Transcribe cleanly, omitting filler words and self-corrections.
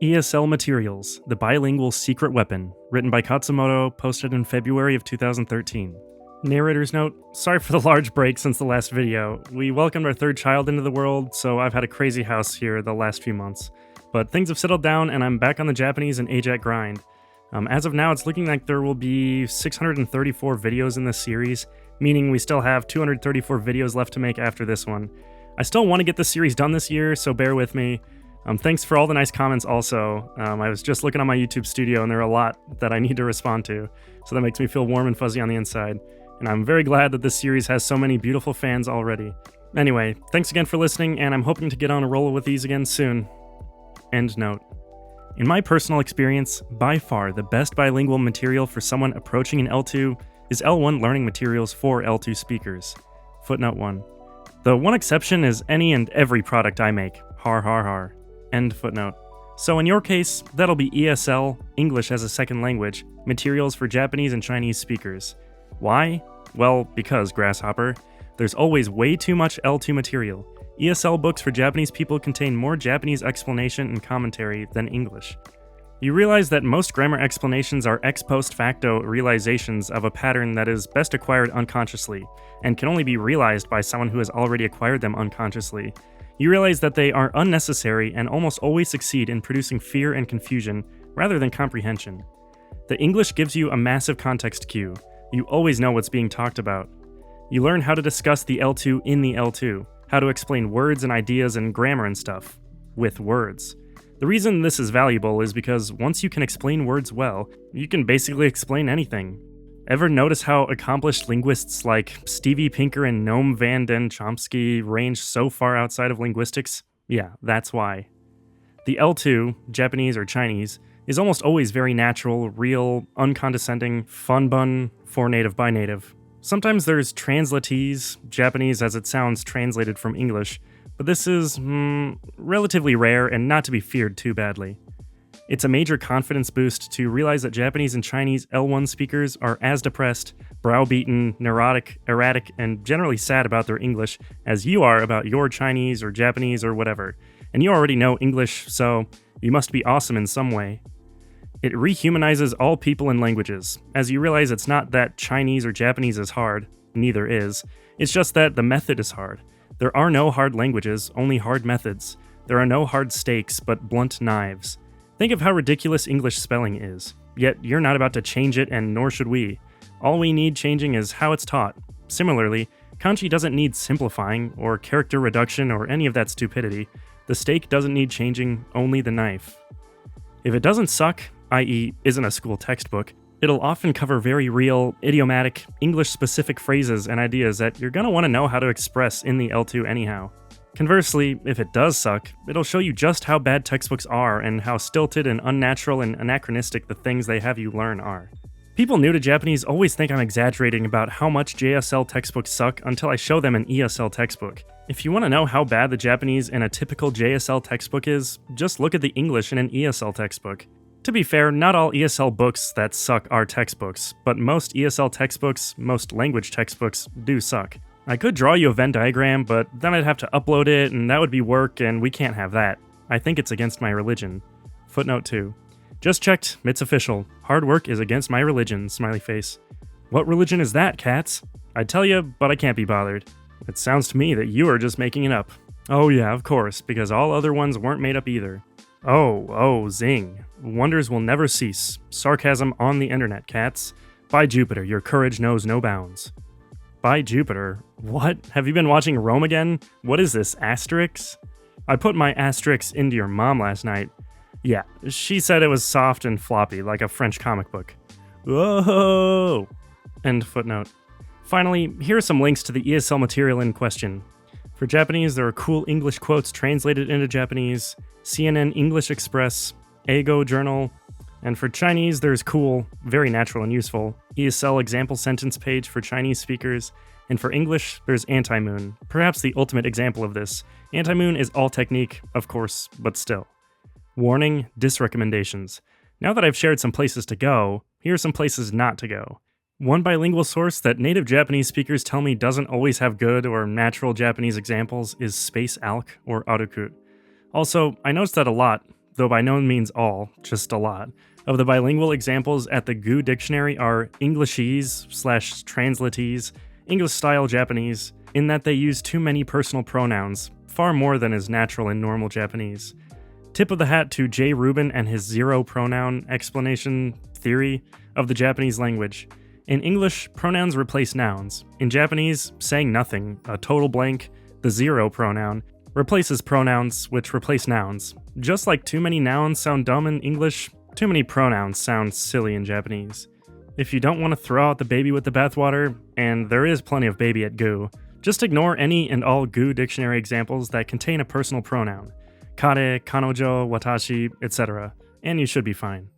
ESL Materials, the Bilingual Secret Weapon, written by Khatzumoto, posted in February of 2013. Narrator's note, sorry for the large break since the last video. We welcomed our third child into the world, so I've had a crazy house here the last few months. But things have settled down and I'm back on the Japanese and AJATT grind. As of now, it's looking like there will be 634 videos in this series, meaning we still have 234 videos left to make after this one. I still want to get this series done this year, so bear with me. Thanks for all the nice comments also. I was just looking on my YouTube studio and there are a lot that I need to respond to, so that makes me feel warm and fuzzy on the inside. And I'm very glad that this series has so many beautiful fans already. Anyway, thanks again for listening, and I'm hoping to get on a roll with these again soon. End note. In my personal experience, by far the best bilingual material for someone approaching an L2 is L1 learning materials for L2 speakers. Footnote 1. The one exception is any and every product I make. Har har har. End footnote. So in your case, that'll be ESL, English as a second language, materials for Japanese and Chinese speakers. Why? Well, because, Grasshopper, there's always way too much L2 material. ESL books for Japanese people contain more Japanese explanation and commentary than English. You realize that most grammar explanations are ex post facto realizations of a pattern that is best acquired unconsciously, and can only be realized by someone who has already acquired them unconsciously. You realize that they are unnecessary and almost always succeed in producing fear and confusion rather than comprehension. The English gives you a massive context cue. You always know what's being talked about. You learn how to discuss the L2 in the L2, how to explain words and ideas and grammar and stuff, with words. The reason this is valuable is because once you can explain words well, you can basically explain anything. Ever notice how accomplished linguists like Stevie Pinker and Noam van den Chomsky range so far outside of linguistics? Yeah, that's why. The L2, Japanese or Chinese, is almost always very natural, real, uncondescending, fun bun for native by native. Sometimes there's translatees, Japanese as it sounds translated from English, but this is, relatively rare and not to be feared too badly. It's a major confidence boost to realize that Japanese and Chinese L1 speakers are as depressed, browbeaten, neurotic, erratic, and generally sad about their English as you are about your Chinese or Japanese or whatever. And you already know English, so you must be awesome in some way. It rehumanizes all people and languages, as you realize it's not that Chinese or Japanese is hard, neither is. It's just that the method is hard. There are no hard languages, only hard methods. There are no hard stakes, but blunt knives. Think of how ridiculous English spelling is, yet you're not about to change it and nor should we. All we need changing is how it's taught. Similarly, kanji doesn't need simplifying, or character reduction, or any of that stupidity. The steak doesn't need changing, only the knife. If it doesn't suck, i.e. isn't a school textbook, it'll often cover very real, idiomatic, English-specific phrases and ideas that you're gonna want to know how to express in the L2 anyhow. Conversely, if it does suck, it'll show you just how bad textbooks are and how stilted and unnatural and anachronistic the things they have you learn are. People new to Japanese always think I'm exaggerating about how much JSL textbooks suck until I show them an ESL textbook. If you want to know how bad the Japanese in a typical JSL textbook is, just look at the English in an ESL textbook. To be fair, not all ESL books that suck are textbooks, but most ESL textbooks, most language textbooks, do suck. I could draw you a Venn diagram, but then I'd have to upload it, and that would be work, and we can't have that. I think it's against my religion. Footnote 2. Just checked, it's official. Hard work is against my religion, smiley face. What religion is that, cats? I'd tell you, but I can't be bothered. It sounds to me that you are just making it up. Oh yeah, of course, because all other ones weren't made up either. Oh, zing. Wonders will never cease. Sarcasm on the internet, cats. By Jupiter, your courage knows no bounds. By Jupiter? What? Have you been watching Rome again? What is this, Asterix? I put my Asterix into your mom last night. Yeah, she said it was soft and floppy, like a French comic book. Whoa! End footnote. Finally, here are some links to the ESL material in question. For Japanese, there are cool English quotes translated into Japanese, CNN English Express, Eigo Journal, and for Chinese, there's cool, very natural and useful, ESL example sentence page for Chinese speakers, and for English, there's Anti-Moon, perhaps the ultimate example of this. Anti-Moon is all technique, of course, but still. Warning, disrecommendations. Now that I've shared some places to go, here are some places not to go. One bilingual source that native Japanese speakers tell me doesn't always have good or natural Japanese examples is Space Alk or Arukut. Also, I noticed that a lot, though by no means all, just a lot, of the bilingual examples at the GOOOOOO dictionary are Englishese/translatese, English-style Japanese, in that they use too many personal pronouns, far more than is natural in normal Japanese. Tip of the hat to J. Rubin and his zero pronoun explanation theory of the Japanese language. In English, pronouns replace nouns. In Japanese, saying nothing, a total blank, the zero pronoun, replaces pronouns which replace nouns. Just like too many nouns sound dumb in English, too many pronouns sound silly in Japanese. If you don't want to throw out the baby with the bathwater, and there is plenty of baby at GOOOOOO, just ignore any and all GOOOOOO dictionary examples that contain a personal pronoun. Kare, kanojo, watashi, etc., and you should be fine.